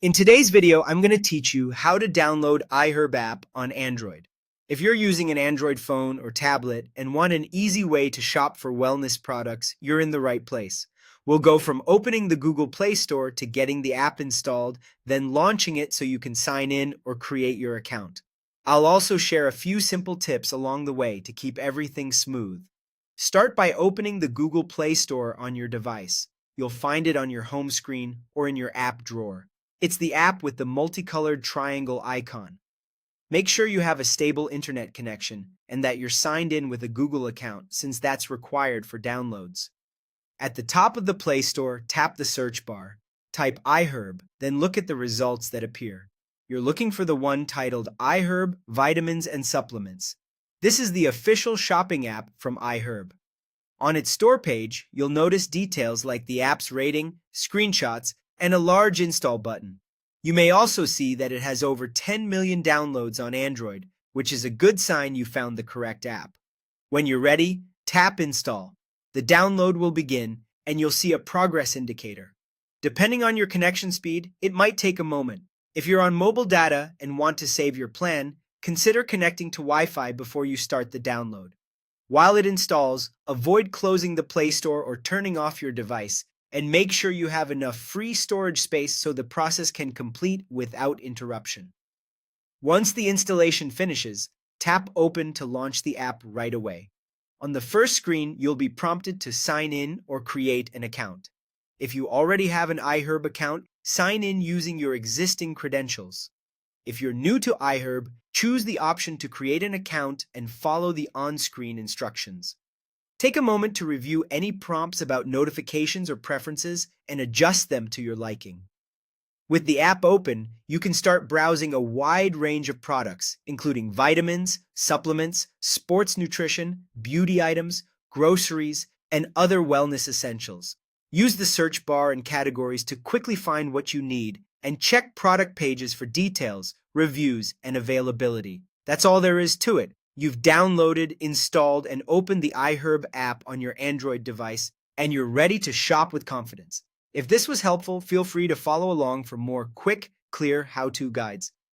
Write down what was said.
In today's video, I'm going to teach you how to download iHerb app on Android. If you're using an Android phone or tablet and want an easy way to shop for wellness products, you're in the right place. We'll go from opening the Google Play Store to getting the app installed, then launching it so you can sign in or create your account. I'll also share a few simple tips along the way to keep everything smooth. Start by opening the Google Play Store on your device. You'll find it on your home screen or in your app drawer. It's the app with the multicolored triangle icon. Make sure you have a stable internet connection and that you're signed in with a Google account, since that's required for downloads. At the top of the Play Store, tap the search bar, type iHerb, then look at the results that appear. You're looking for the one titled iHerb Vitamins and Supplements. This is the official shopping app from iHerb. On its store page, you'll notice details like the app's rating, screenshots, and a large install button. You may also see that it has over 10 million downloads on Android, which is a good sign you found the correct app. When you're ready, tap Install. The download will begin, and you'll see a progress indicator. Depending on your connection speed, it might take a moment. If you're on mobile data and want to save your plan, consider connecting to Wi-Fi before you start the download. While it installs, avoid closing the Play Store or turning off your device, and make sure you have enough free storage space so the process can complete without interruption. Once the installation finishes, tap Open to launch the app right away. On the first screen, you'll be prompted to sign in or create an account. If you already have an iHerb account, sign in using your existing credentials. If you're new to iHerb, choose the option to create an account and follow the on-screen instructions. Take a moment to review any prompts about notifications or preferences and adjust them to your liking. With the app open, you can start browsing a wide range of products, including vitamins, supplements, sports nutrition, beauty items, groceries, and other wellness essentials. Use the search bar and categories to quickly find what you need, and check product pages for details, reviews, and availability. That's all there is to it. You've downloaded, installed, and opened the iHerb app on your Android device, and you're ready to shop with confidence. If this was helpful, feel free to follow along for more quick, clear how-to guides.